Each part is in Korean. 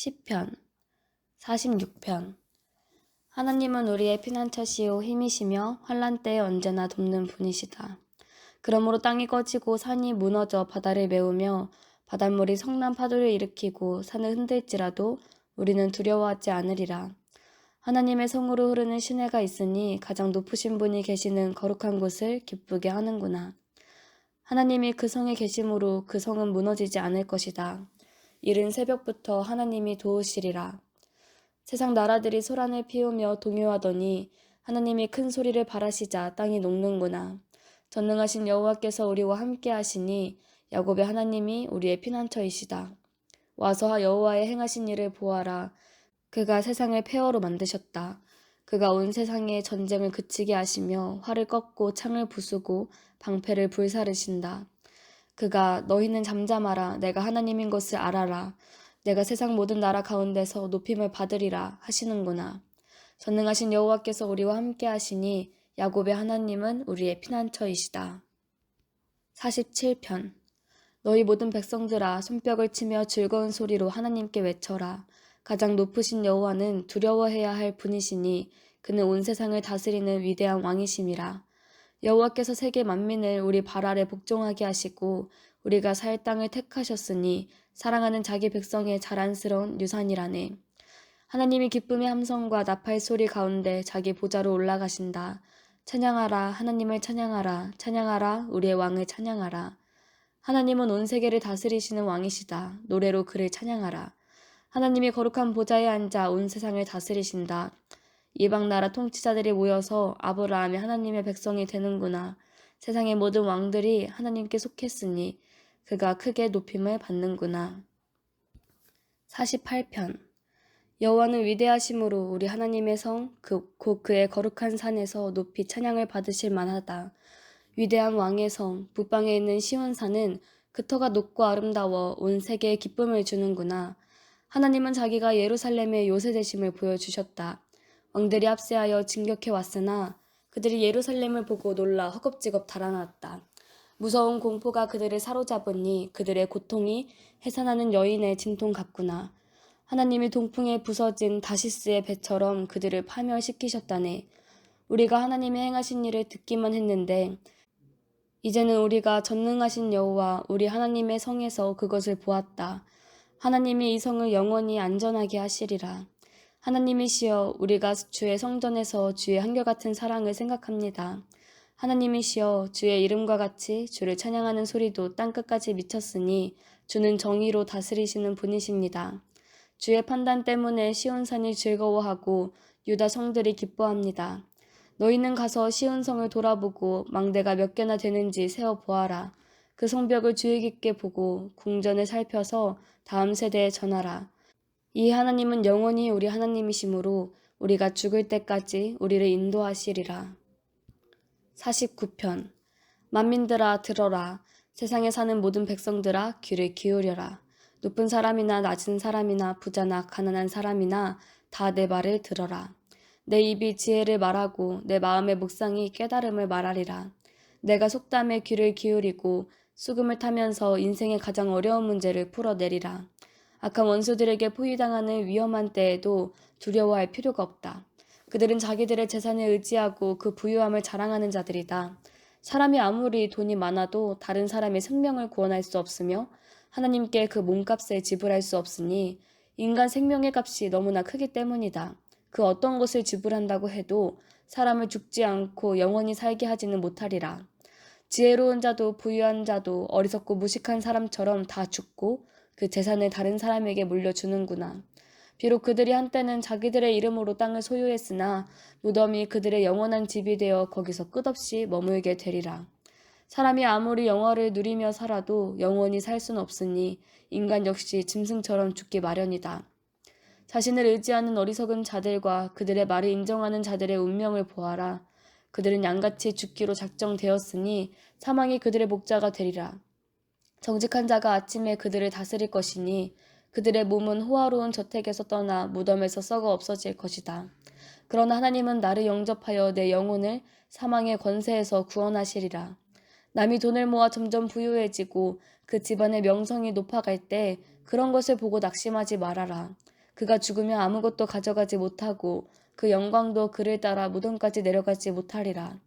시편 46편. 하나님은 우리의 피난처시요 힘이시며 환난 때에 언제나 돕는 분이시다. 그러므로 땅이 꺼지고 산이 무너져 바다를 메우며 바닷물이 성난 파도를 일으키고 산을 흔들지라도 우리는 두려워하지 않으리라. 하나님의 성으로 흐르는 시내가 있으니 가장 높으신 분이 계시는 거룩한 곳을 기쁘게 하는구나. 하나님이 그 성에 계심으로 그 성은 무너지지 않을 것이다. 이른 새벽부터 하나님이 도우시리라. 세상 나라들이 소란을 피우며 동요하더니 하나님이 큰 소리를 발하시자 땅이 녹는구나. 전능하신 여호와께서 우리와 함께 하시니 야곱의 하나님이 우리의 피난처이시다. 와서 여호와의 행하신 일을 보아라. 그가 세상을 폐허로 만드셨다. 그가 온 세상에 전쟁을 그치게 하시며 활을 꺾고 창을 부수고 방패를 불사르신다. 그가 너희는 잠잠하라. 내가 하나님인 것을 알아라. 내가 세상 모든 나라 가운데서 높임을 받으리라 하시는구나. 전능하신 여호와께서 우리와 함께 하시니 야곱의 하나님은 우리의 피난처이시다. 47편. 너희 모든 백성들아 손뼉을 치며 즐거운 소리로 하나님께 외쳐라. 가장 높으신 여호와는 두려워해야 할 분이시니 그는 온 세상을 다스리는 위대한 왕이심이라. 여호와께서 세계 만민을 우리 발 아래 복종하게 하시고 우리가 살 땅을 택하셨으니 사랑하는 자기 백성의 자랑스러운 유산이라네. 하나님이 기쁨의 함성과 나팔 소리 가운데 자기 보좌로 올라가신다. 찬양하라. 하나님을 찬양하라. 찬양하라. 우리의 왕을 찬양하라. 하나님은 온 세계를 다스리시는 왕이시다. 노래로 그를 찬양하라. 하나님이 거룩한 보좌에 앉아 온 세상을 다스리신다. 이방 나라 통치자들이 모여서 아브라함의 하나님의 백성이 되는구나. 세상의 모든 왕들이 하나님께 속했으니 그가 크게 높임을 받는구나. 48편. 여호와는 위대하심으로 우리 하나님의 성, 곧 그의 거룩한 산에서 높이 찬양을 받으실 만하다. 위대한 왕의 성, 북방에 있는 시온산은 그 터가 높고 아름다워 온 세계에 기쁨을 주는구나. 하나님은 자기가 예루살렘의 요새되심을 보여주셨다. 왕들이 합세하여 진격해 왔으나 그들이 예루살렘을 보고 놀라 허겁지겁 달아났다. 무서운 공포가 그들을 사로잡으니 그들의 고통이 해산하는 여인의 진통 같구나. 하나님이 동풍에 부서진 다시스의 배처럼 그들을 파멸시키셨다네. 우리가 하나님의 행하신 일을 듣기만 했는데 이제는 우리가 전능하신 여호와 우리 하나님의 성에서 그것을 보았다. 하나님이 이 성을 영원히 안전하게 하시리라. 하나님이시여 우리가 주의 성전에서 주의 한결같은 사랑을 생각합니다. 하나님이시여 주의 이름과 같이 주를 찬양하는 소리도 땅끝까지 미쳤으니 주는 정의로 다스리시는 분이십니다. 주의 판단 때문에 시온산이 즐거워하고 유다 성들이 기뻐합니다. 너희는 가서 시온성을 돌아보고 망대가 몇 개나 되는지 세어보아라. 그 성벽을 주의 깊게 보고 궁전을 살펴서 다음 세대에 전하라. 이 하나님은 영원히 우리 하나님이시므로 우리가 죽을 때까지 우리를 인도하시리라. 49편. 만민들아 들어라. 세상에 사는 모든 백성들아 귀를 기울여라. 높은 사람이나 낮은 사람이나 부자나 가난한 사람이나 다 내 말을 들어라. 내 입이 지혜를 말하고 내 마음의 묵상이 깨달음을 말하리라. 내가 속담에 귀를 기울이고 수금을 타면서 인생의 가장 어려운 문제를 풀어내리라. 악한 원수들에게 포위당하는 위험한 때에도 두려워할 필요가 없다. 그들은 자기들의 재산을 의지하고 그 부유함을 자랑하는 자들이다. 사람이 아무리 돈이 많아도 다른 사람의 생명을 구원할 수 없으며 하나님께 그 몸값을 지불할 수 없으니 인간 생명의 값이 너무나 크기 때문이다. 그 어떤 것을 지불한다고 해도 사람을 죽지 않고 영원히 살게 하지는 못하리라. 지혜로운 자도 부유한 자도 어리석고 무식한 사람처럼 다 죽고 그 재산을 다른 사람에게 물려주는구나. 비록 그들이 한때는 자기들의 이름으로 땅을 소유했으나 무덤이 그들의 영원한 집이 되어 거기서 끝없이 머물게 되리라. 사람이 아무리 영화를 누리며 살아도 영원히 살 수는 없으니 인간 역시 짐승처럼 죽기 마련이다. 자신을 의지하는 어리석은 자들과 그들의 말을 인정하는 자들의 운명을 보아라. 그들은 양같이 죽기로 작정되었으니 사망이 그들의 목자가 되리라. 정직한 자가 아침에 그들을 다스릴 것이니 그들의 몸은 호화로운 저택에서 떠나 무덤에서 썩어 없어질 것이다. 그러나 하나님은 나를 영접하여 내 영혼을 사망의 권세에서 구원하시리라. 남이 돈을 모아 점점 부유해지고 그 집안의 명성이 높아갈 때 그런 것을 보고 낙심하지 말아라. 그가 죽으면 아무것도 가져가지 못하고 그 영광도 그를 따라 무덤까지 내려가지 못하리라.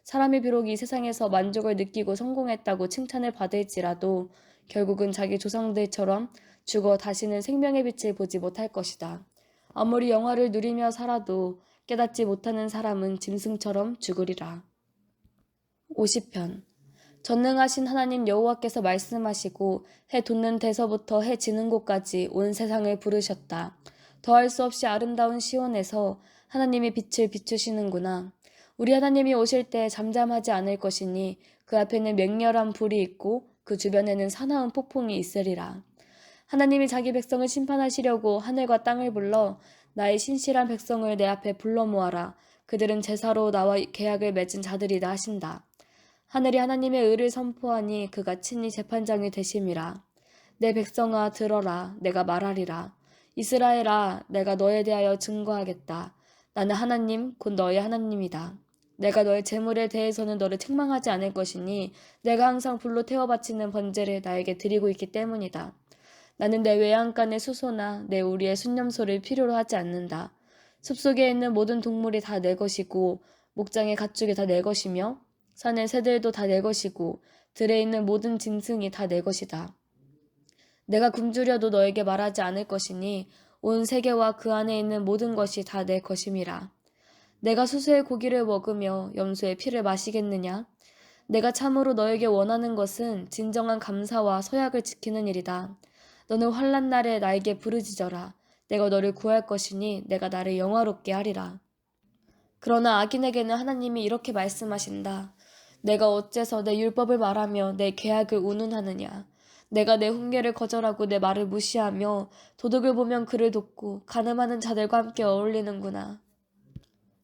사람이 비록 이 세상에서 만족을 느끼고 성공했다고 칭찬을 받을지라도 결국은 자기 조상들처럼 죽어 다시는 생명의 빛을 보지 못할 것이다. 아무리 영화를 누리며 살아도 깨닫지 못하는 사람은 짐승처럼 죽으리라. 50편. 전능하신 하나님 여호와께서 말씀하시고 해 돋는 데서부터 해 지는 곳까지 온 세상을 부르셨다. 더할 수 없이 아름다운 시온에서 하나님이 빛을 비추시는구나. 우리 하나님이 오실 때 잠잠하지 않을 것이니 그 앞에는 맹렬한 불이 있고 그 주변에는 사나운 폭풍이 있으리라. 하나님이 자기 백성을 심판하시려고 하늘과 땅을 불러 나의 신실한 백성을 내 앞에 불러 모아라. 그들은 제사로 나와 계약을 맺은 자들이다 하신다. 하늘이 하나님의 의를 선포하니 그가 친히 재판장이 되심이라. 내 백성아 들어라. 내가 말하리라. 이스라엘아 내가 너에 대하여 증거하겠다. 나는 하나님 곧 너의 하나님이다. 내가 너의 재물에 대해서는 너를 책망하지 않을 것이니 내가 항상 불로 태워 바치는 번제를 나에게 드리고 있기 때문이다. 나는 내 외양간의 수소나 내 우리의 순념소를 필요로 하지 않는다. 숲속에 있는 모든 동물이 다 내 것이고 목장의 가축이 다 내 것이며 산의 새들도 다 내 것이고 들에 있는 모든 짐승이 다 내 것이다. 내가 굶주려도 너에게 말하지 않을 것이니 온 세계와 그 안에 있는 모든 것이 다 내 것임이라. 내가 수수의 고기를 먹으며 염소의 피를 마시겠느냐? 내가 참으로 너에게 원하는 것은 진정한 감사와 서약을 지키는 일이다. 너는 환난 날에 나에게 부르짖어라. 내가 너를 구할 것이니 내가 나를 영화롭게 하리라. 그러나 악인에게는 하나님이 이렇게 말씀하신다. 내가 어째서 내 율법을 말하며 내 계약을 운운하느냐. 내가 내 훈계를 거절하고 내 말을 무시하며 도둑을 보면 그를 돕고 간음하는 자들과 함께 어울리는구나.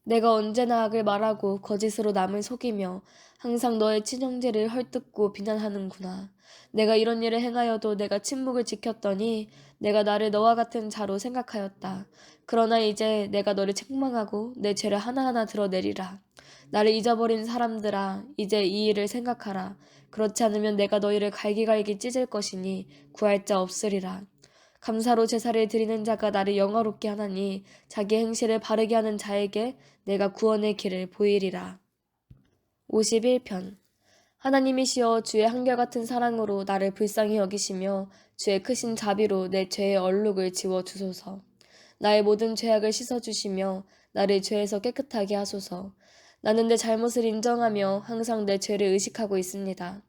내가 언제나 악을 말하고 거짓으로 남을 속이며 항상 너의 친형제를 헐뜯고 비난하는구나. 내가 이런 일을 행하여도 내가 침묵을 지켰더니 내가 나를 너와 같은 자로 생각하였다. 그러나 이제 내가 너를 책망하고 내 죄를 하나하나 드러내리라. 나를 잊어버린 사람들아, 이제 이 일을 생각하라. 그렇지 않으면 내가 너희를 갈기갈기 찢을 것이니 구할 자 없으리라. 감사로 제사를 드리는 자가 나를 영화롭게 하나니 자기 행실을 바르게 하는 자에게 내가 구원의 길을 보이리라. 51편. 하나님이시여 주의 한결같은 사랑으로 나를 불쌍히 여기시며 주의 크신 자비로 내 죄의 얼룩을 지워 주소서. 나의 모든 죄악을 씻어주시며 나를 죄에서 깨끗하게 하소서. 나는 내 잘못을 인정하며 항상 내 죄를 의식하고 있습니다.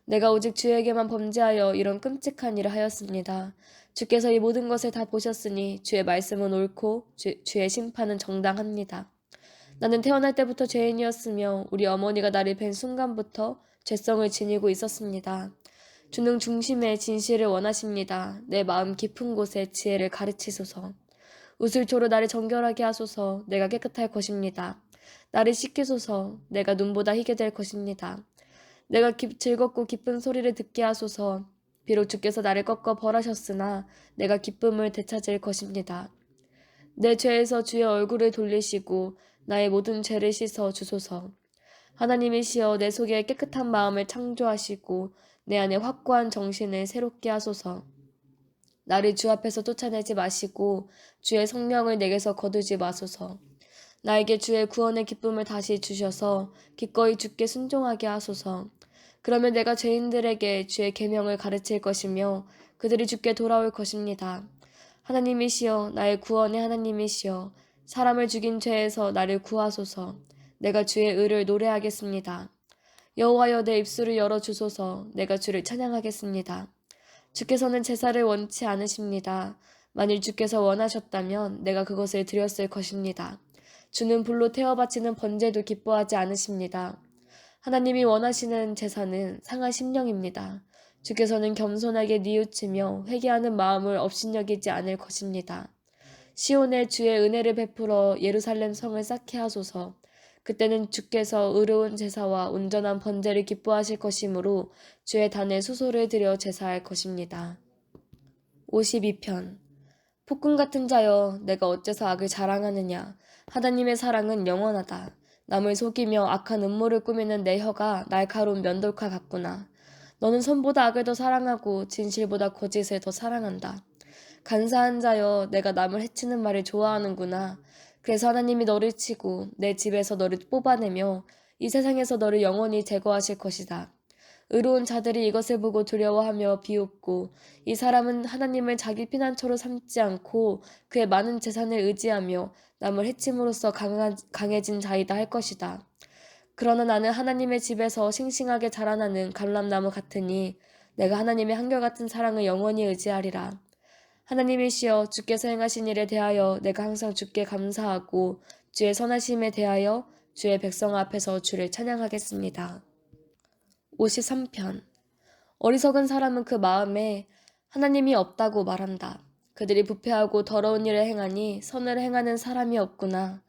내가 오직 주에게만 범죄하여 이런 끔찍한 일을 하였습니다. 주께서 이 모든 것을 다 보셨으니 주의 말씀은 옳고 주의 심판은 정당합니다. 나는 태어날 때부터 죄인이었으며 우리 어머니가 나를 뵌 순간부터 죄성을 지니고 있었습니다. 주는 중심에 진실을 원하십니다. 내 마음 깊은 곳에 지혜를 가르치소서. 우슬초로 나를 정결하게 하소서. 내가 깨끗할 것입니다. 나를 씻기소서. 내가 눈보다 희게 될 것입니다. 내가 즐겁고 기쁜 소리를 듣게 하소서. 비록 주께서 나를 꺾어 벌하셨으나 내가 기쁨을 되찾을 것입니다. 내 죄에서 주의 얼굴을 돌리시고 나의 모든 죄를 씻어 주소서. 하나님이시여 내 속에 깨끗한 마음을 창조하시고 내 안에 확고한 정신을 새롭게 하소서. 나를 주 앞에서 쫓아내지 마시고 주의 성령을 내게서 거두지 마소서. 나에게 주의 구원의 기쁨을 다시 주셔서 기꺼이 주께 순종하게 하소서. 그러면 내가 죄인들에게 주의 계명을 가르칠 것이며 그들이 주께 돌아올 것입니다. 하나님이시여 나의 구원의 하나님이시여 사람을 죽인 죄에서 나를 구하소서. 내가 주의 의를 노래하겠습니다. 여호와여 내 입술을 열어주소서. 내가 주를 찬양하겠습니다. 주께서는 제사를 원치 않으십니다. 만일 주께서 원하셨다면 내가 그것을 드렸을 것입니다. 주는 불로 태워 바치는 번제도 기뻐하지 않으십니다. 하나님이 원하시는 제사는 상한 심령입니다. 주께서는 겸손하게 뉘우치며 회개하는 마음을 업신여기지 않을 것입니다. 시온에 주의 은혜를 베풀어 예루살렘 성을 쌓게 하소서. 그때는 주께서 의로운 제사와 온전한 번제를 기뻐하실 것이므로 주의 단에 수소를 드려 제사할 것입니다. 52편. 폭군 같은 자여 내가 어째서 악을 자랑하느냐. 하나님의 사랑은 영원하다. 남을 속이며 악한 음모를 꾸미는 내 혀가 날카로운 면돌칼 같구나. 너는 선보다 악을 더 사랑하고 진실보다 거짓을 더 사랑한다. 간사한 자여, 내가 남을 해치는 말을 좋아하는구나. 그래서 하나님이 너를 치고 내 집에서 너를 뽑아내며 이 세상에서 너를 영원히 제거하실 것이다. 의로운 자들이 이것을 보고 두려워하며 비웃고 이 사람은 하나님을 자기 피난처로 삼지 않고 그의 많은 재산을 의지하며 남을 해침으로써 강해진 자이다 할 것이다. 그러나 나는 하나님의 집에서 싱싱하게 자라나는 감람나무 같으니 내가 하나님의 한결같은 사랑을 영원히 의지하리라. 하나님이시여, 주께서 행하신 일에 대하여 내가 항상 주께 감사하고 주의 선하심에 대하여 주의 백성 앞에서 주를 찬양하겠습니다. 53편. 어리석은 사람은 그 마음에 하나님이 없다고 말한다. 그들이 부패하고 더러운 일을 행하니 선을 행하는 사람이 없구나.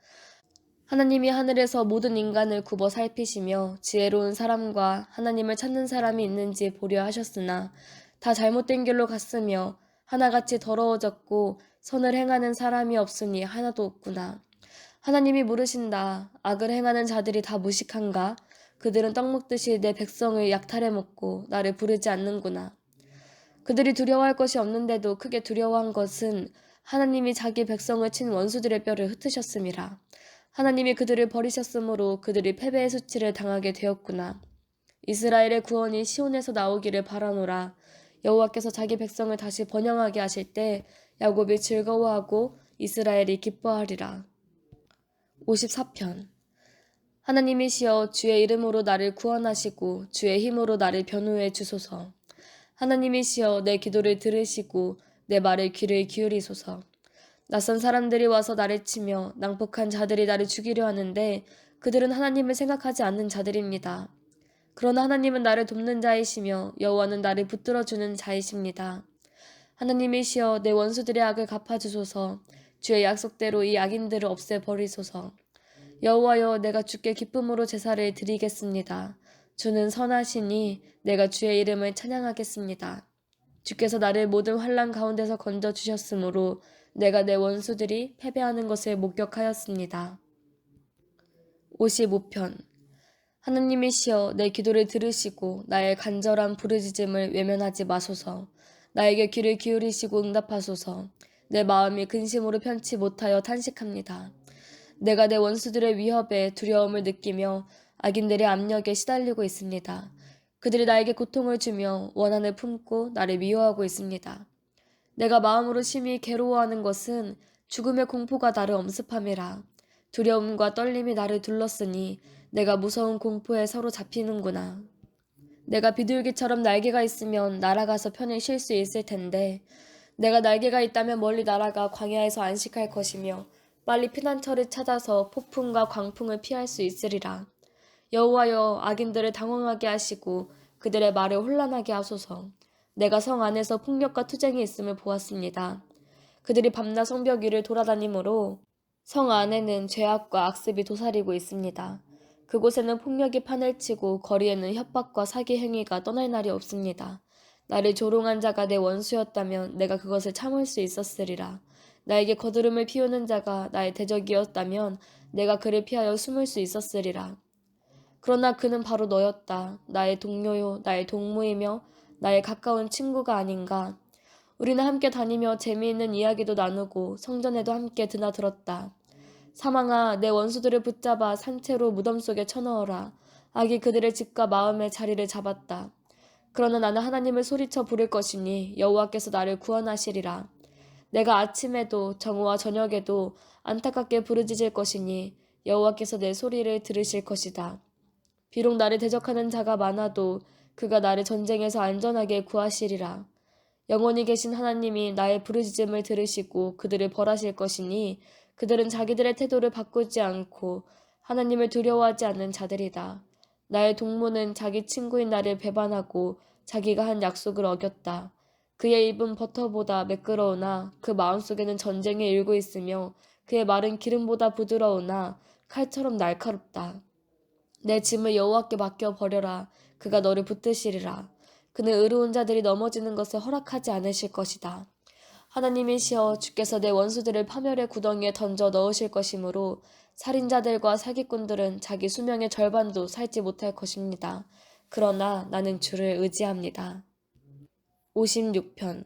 하나님이 하늘에서 모든 인간을 굽어 살피시며 지혜로운 사람과 하나님을 찾는 사람이 있는지 보려 하셨으나 다 잘못된 길로 갔으며 하나같이 더러워졌고 선을 행하는 사람이 없으니 하나도 없구나. 하나님이 물으신다. 악을 행하는 자들이 다 무식한가? 그들은 떡 먹듯이 내 백성을 약탈해 먹고 나를 부르지 않는구나. 그들이 두려워할 것이 없는데도 크게 두려워한 것은 하나님이 자기 백성을 친 원수들의 뼈를 흩으셨음이라. 하나님이 그들을 버리셨으므로 그들이 패배의 수치를 당하게 되었구나. 이스라엘의 구원이 시온에서 나오기를 바라노라. 여호와께서 자기 백성을 다시 번영하게 하실 때 야곱이 즐거워하고 이스라엘이 기뻐하리라. 54편. 하나님이시여, 주의 이름으로 나를 구원하시고 주의 힘으로 나를 변호해 주소서. 하나님이시여, 내 기도를 들으시고 내 말에 귀를 기울이소서. 낯선 사람들이 와서 나를 치며 낭폭한 자들이 나를 죽이려 하는데 그들은 하나님을 생각하지 않는 자들입니다. 그러나 하나님은 나를 돕는 자이시며 여호와는 나를 붙들어주는 자이십니다. 하나님이시여, 내 원수들의 악을 갚아주소서. 주의 약속대로 이 악인들을 없애버리소서. 여호와여, 내가 주께 기쁨으로 제사를 드리겠습니다. 주는 선하시니 내가 주의 이름을 찬양하겠습니다. 주께서 나를 모든 환난 가운데서 건져주셨으므로 내가 내 원수들이 패배하는 것을 목격하였습니다. 55편. 하나님이시여, 내 기도를 들으시고 나의 간절한 부르짖음을 외면하지 마소서. 나에게 귀를 기울이시고 응답하소서. 내 마음이 근심으로 편치 못하여 탄식합니다. 내가 내 원수들의 위협에 두려움을 느끼며 악인들의 압력에 시달리고 있습니다. 그들이 나에게 고통을 주며 원한을 품고 나를 미워하고 있습니다. 내가 마음으로 심히 괴로워하는 것은 죽음의 공포가 나를 엄습함이라. 두려움과 떨림이 나를 둘렀으니 내가 무서운 공포에 사로잡히는구나. 내가 비둘기처럼 날개가 있으면 날아가서 편히 쉴 수 있을 텐데 내가 날개가 있다면 멀리 날아가 광야에서 안식할 것이며 빨리 피난처를 찾아서 폭풍과 광풍을 피할 수 있으리라. 여호와여, 악인들을 당황하게 하시고 그들의 말을 혼란하게 하소서. 내가 성 안에서 폭력과 투쟁이 있음을 보았습니다. 그들이 밤낮 성벽 위를 돌아다니므로 성 안에는 죄악과 악습이 도사리고 있습니다. 그곳에는 폭력이 판을 치고 거리에는 협박과 사기 행위가 떠날 날이 없습니다. 나를 조롱한 자가 내 원수였다면 내가 그것을 참을 수 있었으리라. 나에게 거드름을 피우는 자가 나의 대적이었다면 내가 그를 피하여 숨을 수 있었으리라. 그러나 그는 바로 너였다. 나의 동료요, 나의 동무이며 나의 가까운 친구가 아닌가. 우리는 함께 다니며 재미있는 이야기도 나누고 성전에도 함께 드나들었다. 사망아, 내 원수들을 붙잡아 산채로 무덤 속에 쳐넣어라. 악이 그들의 집과 마음의 자리를 잡았다. 그러나 나는 하나님을 소리쳐 부를 것이니 여호와께서 나를 구원하시리라. 내가 아침에도 정오와 저녁에도 안타깝게 부르짖을 것이니 여호와께서 내 소리를 들으실 것이다. 비록 나를 대적하는 자가 많아도 그가 나를 전쟁에서 안전하게 구하시리라. 영원히 계신 하나님이 나의 부르짖음을 들으시고 그들을 벌하실 것이니 그들은 자기들의 태도를 바꾸지 않고 하나님을 두려워하지 않는 자들이다. 나의 동무는 자기 친구인 나를 배반하고 자기가 한 약속을 어겼다. 그의 입은 버터보다 매끄러우나 그 마음속에는 전쟁이 일고 있으며 그의 말은 기름보다 부드러우나 칼처럼 날카롭다. 내 짐을 여호와께 맡겨 버려라. 그가 너를 붙드시리라. 그는 의로운 자들이 넘어지는 것을 허락하지 않으실 것이다. 하나님이시여, 주께서 내 원수들을 파멸의 구덩이에 던져 넣으실 것이므로 살인자들과 사기꾼들은 자기 수명의 절반도 살지 못할 것입니다. 그러나 나는 주를 의지합니다. 56편.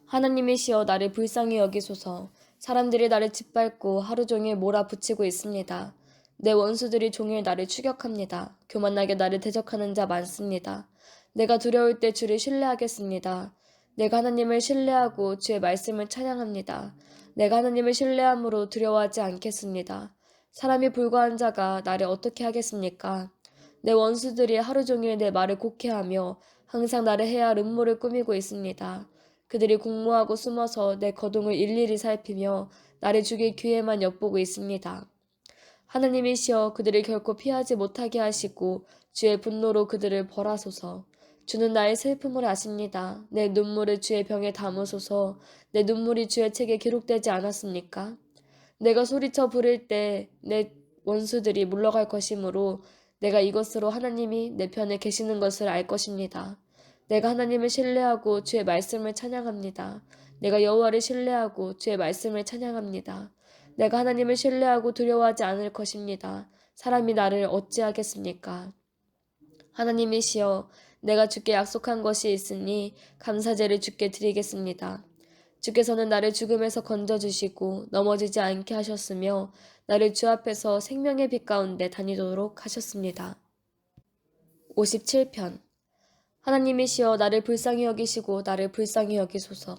하나님이시여 나를 불쌍히 여기소서. 사람들이 나를 짓밟고 하루 종일 몰아붙이고 있습니다. 내 원수들이 종일 나를 추격합니다. 교만하게 나를 대적하는 자 많습니다. 내가 두려울 때 주를 신뢰하겠습니다. 내가 하나님을 신뢰하고 주의 말씀을 찬양합니다. 내가 하나님을 신뢰함으로 두려워하지 않겠습니다. 사람이 불과한 자가 나를 어떻게 하겠습니까? 내 원수들이 하루 종일 내 말을 곡해하며 항상 나를 해야 할 음모를 꾸미고 있습니다. 그들이 공모하고 숨어서 내 거동을 일일이 살피며 나를 죽일 기회만 엿보고 있습니다. 하나님이시여 그들을 결코 피하지 못하게 하시고 주의 분노로 그들을 벌하소서. 주는 나의 슬픔을 아십니다. 내 눈물을 주의 병에 담으소서. 내 눈물이 주의 책에 기록되지 않았습니까? 내가 소리쳐 부를 때 내 원수들이 물러갈 것이므로 내가 이것으로 하나님이 내 편에 계시는 것을 알 것입니다. 내가 하나님을 신뢰하고 주의 말씀을 찬양합니다. 내가 여호와를 신뢰하고 주의 말씀을 찬양합니다. 내가 하나님을 신뢰하고 두려워하지 않을 것입니다. 사람이 나를 어찌하겠습니까? 하나님이시여 내가 주께 약속한 것이 있으니 감사제를 주께 드리겠습니다. 주께서는 나를 죽음에서 건져주시고 넘어지지 않게 하셨으며 나를 주 앞에서 생명의 빛 가운데 다니도록 하셨습니다. 57편. 하나님이시여 나를 불쌍히 여기시고 나를 불쌍히 여기소서.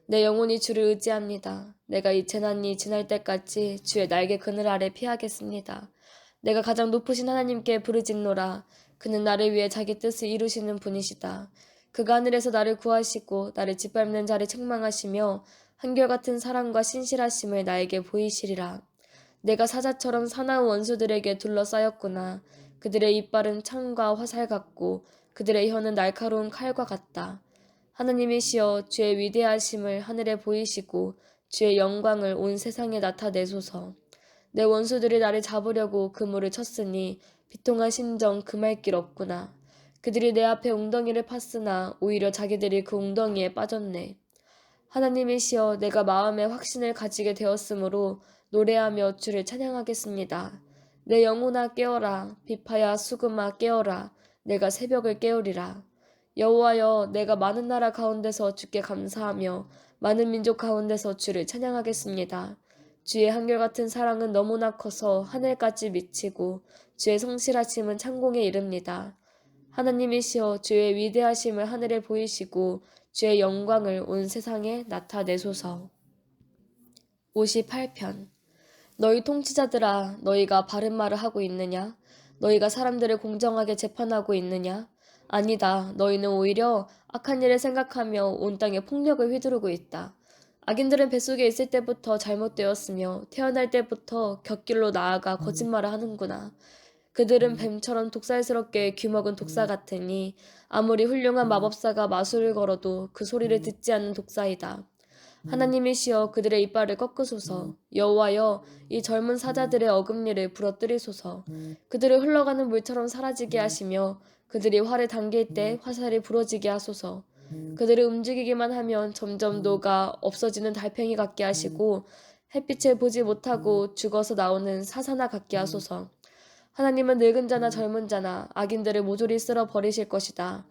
내 영혼이 주를 의지합니다. 내가 이 재난이 지날 때까지 주의 날개 그늘 아래 피하겠습니다. 내가 가장 높으신 하나님께 부르짖노라. 그는 나를 위해 자기 뜻을 이루시는 분이시다. 그가 하늘에서 나를 구하시고 나를 짓밟는 자를 책망하시며 한결같은 사랑과 신실하심을 나에게 보이시리라. 내가 사자처럼 사나운 원수들에게 둘러싸였구나. 그들의 이빨은 창과 화살 같고 그들의 혀는 날카로운 칼과 같다. 하나님이시여 주의 위대하심을 하늘에 보이시고 주의 영광을 온 세상에 나타내소서. 내 원수들이 나를 잡으려고 그물을 쳤으니 비통한 심정 금할 길 없구나. 그들이 내 앞에 웅덩이를 팠으나 오히려 자기들이 그 웅덩이에 빠졌네. 하나님이시여 내가 마음에 확신을 가지게 되었으므로 노래하며 주를 찬양하겠습니다. 내 영혼아 깨어라. 비파야 수금아 깨어라. 내가 새벽을 깨우리라. 여호와여 내가 많은 나라 가운데서 주께 감사하며 많은 민족 가운데서 주를 찬양하겠습니다. 주의 한결같은 사랑은 너무나 커서 하늘까지 미치고 주의 성실하심은 창공에 이릅니다. 하나님이시여 주의 위대하심을 하늘에 보이시고 주의 영광을 온 세상에 나타내소서. 58편. 너희 통치자들아 너희가 바른 말을 하고 있느냐? 너희가 사람들을 공정하게 재판하고 있느냐? 아니다. 너희는 오히려 악한 일을 생각하며 온 땅에 폭력을 휘두르고 있다. 악인들은 뱃속에 있을 때부터 잘못되었으며 태어날 때부터 곁길로 나아가 거짓말을 하는구나. 그들은 뱀처럼 독살스럽게 귀먹은 독사 같으니 아무리 훌륭한 마법사가 마술을 걸어도 그 소리를 듣지 않는 독사이다. 하나님이시여 그들의 이빨을 꺾으소서. 여호와여 이 젊은 사자들의 어금니를 부러뜨리소서. 그들을 흘러가는 물처럼 사라지게 하시며 그들이 활을 당길 때 화살이 부러지게 하소서. 그들을 움직이기만 하면 점점 녹아 없어지는 달팽이 같게 하시고 햇빛을 보지 못하고 죽어서 나오는 사사나 같게 하소서. 하나님은 늙은 자나 젊은 자나 악인들을 모조리 쓸어 버리실 것이다.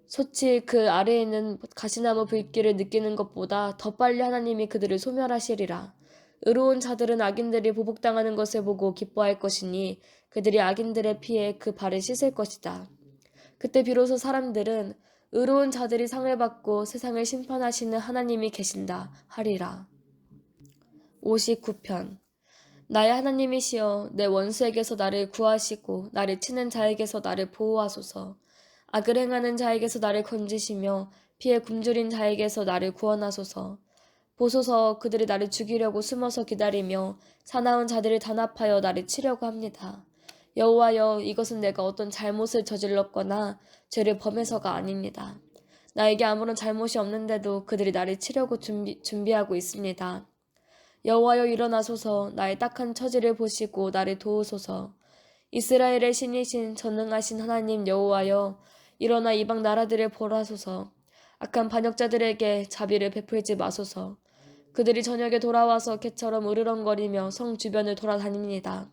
소치 그 아래에 있는 가시나무 불길을 느끼는 것보다 더 빨리 하나님이 그들을 소멸하시리라. 의로운 자들은 악인들이 보복당하는 것을 보고 기뻐할 것이니 그들이 악인들의 피에 그 발을 씻을 것이다. 그때 비로소 사람들은 의로운 자들이 상을 받고 세상을 심판하시는 하나님이 계신다 하리라. 59편. 나의 하나님이시여 내 원수에게서 나를 구하시고 나를 치는 자에게서 나를 보호하소서. 악을 행하는 자에게서 나를 건지시며 피에 굶주린 자에게서 나를 구원하소서. 보소서 그들이 나를 죽이려고 숨어서 기다리며 사나운 자들을 단합하여 나를 치려고 합니다. 여호와여 이것은 내가 어떤 잘못을 저질렀거나 죄를 범해서가 아닙니다. 나에게 아무런 잘못이 없는데도 그들이 나를 치려고 준비하고 있습니다. 여호와여 일어나소서 나의 딱한 처지를 보시고 나를 도우소서. 이스라엘의 신이신 전능하신 하나님 여호와여 일어나 이방 나라들을 벌하소서. 악한 반역자들에게 자비를 베풀지 마소서. 그들이 저녁에 돌아와서 개처럼 으르렁거리며 성 주변을 돌아다닙니다.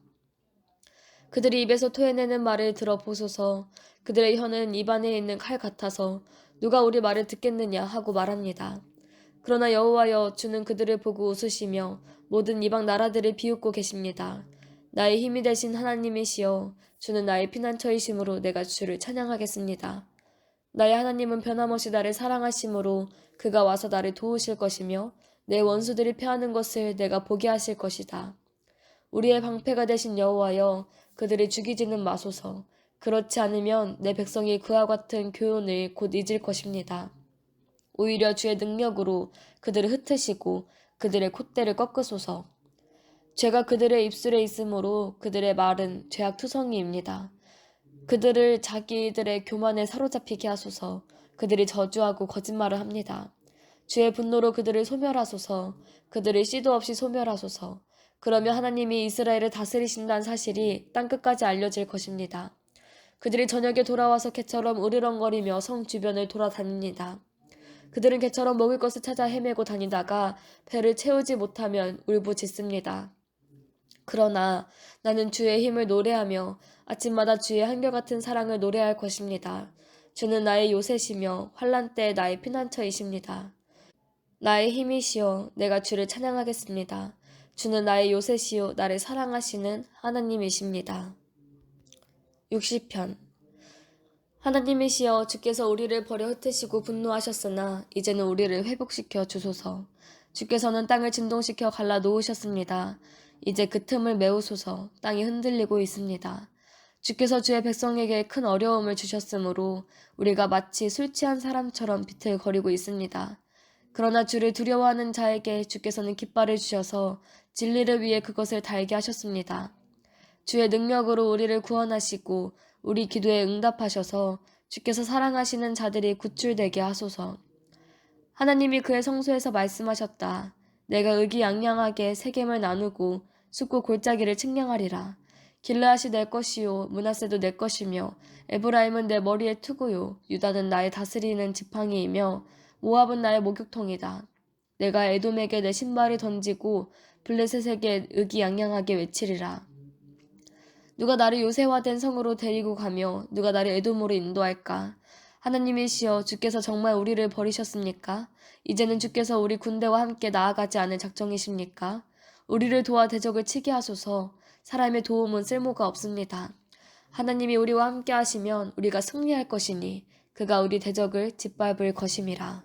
그들이 입에서 토해내는 말을 들어보소서. 그들의 혀는 입안에 있는 칼 같아서 누가 우리 말을 듣겠느냐 하고 말합니다. 그러나 여호와여, 주는 그들을 보고 웃으시며 모든 이방 나라들을 비웃고 계십니다. 나의 힘이 되신 하나님이시여, 주는 나의 피난처이심으로 내가 주를 찬양하겠습니다. 나의 하나님은 변함없이 나를 사랑하심으로 그가 와서 나를 도우실 것이며 내 원수들이 패하는 것을 내가 보게 하실 것이다. 우리의 방패가 되신 여호와여, 그들을 죽이지는 마소서. 그렇지 않으면 내 백성이 그와 같은 교훈을 곧 잊을 것입니다. 오히려 주의 능력으로 그들을 흩으시고 그들의 콧대를 꺾으소서. 죄가 그들의 입술에 있으므로 그들의 말은 죄악투성이입니다. 그들을 자기들의 교만에 사로잡히게 하소서. 그들이 저주하고 거짓말을 합니다. 주의 분노로 그들을 소멸하소서. 그들을 씨도 없이 소멸하소서. 그러면 하나님이 이스라엘을 다스리신다는 사실이 땅끝까지 알려질 것입니다. 그들이 저녁에 돌아와서 개처럼 으르렁거리며 성 주변을 돌아다닙니다. 그들은 개처럼 먹을 것을 찾아 헤매고 다니다가 배를 채우지 못하면 울부짖습니다. 그러나 나는 주의 힘을 노래하며 아침마다 주의 한결같은 사랑을 노래할 것입니다. 주는 나의 요새시며 환난 때 나의 피난처이십니다. 나의 힘이시여, 내가 주를 찬양하겠습니다. 주는 나의 요새시요, 나를 사랑하시는 하나님이십니다. 60편. 하나님이시여, 주께서 우리를 버려 흩으시고 분노하셨으나 이제는 우리를 회복시켜 주소서. 주께서는 땅을 진동시켜 갈라 놓으셨습니다. 이제 그 틈을 메우소서. 땅이 흔들리고 있습니다. 주께서 주의 백성에게 큰 어려움을 주셨으므로 우리가 마치 술 취한 사람처럼 비틀거리고 있습니다. 그러나 주를 두려워하는 자에게 주께서는 깃발을 주셔서 진리를 위해 그것을 달게 하셨습니다. 주의 능력으로 우리를 구원하시고 우리 기도에 응답하셔서 주께서 사랑하시는 자들이 구출되게 하소서. 하나님이 그의 성소에서 말씀하셨다. 내가 의기양양하게 세겜을 나누고 숫고 골짜기를 측량하리라. 길르앗이 내 것이요 므낫세도 내 것이며 에브라임은 내 머리의 투구요 유다는 나의 다스리는 지팡이이며 모압은 나의 목욕통이다. 내가 에돔에게 내 신발을 던지고 블레셋에게 의기양양하게 외치리라. 누가 나를 요새화된 성으로 데리고 가며 누가 나를 에돔으로 인도할까? 하나님이시여, 주께서 정말 우리를 버리셨습니까? 이제는 주께서 우리 군대와 함께 나아가지 않을 작정이십니까? 우리를 도와 대적을 치게 하소서. 사람의 도움은 쓸모가 없습니다. 하나님이 우리와 함께 하시면 우리가 승리할 것이니 그가 우리 대적을 짓밟을 것임이라.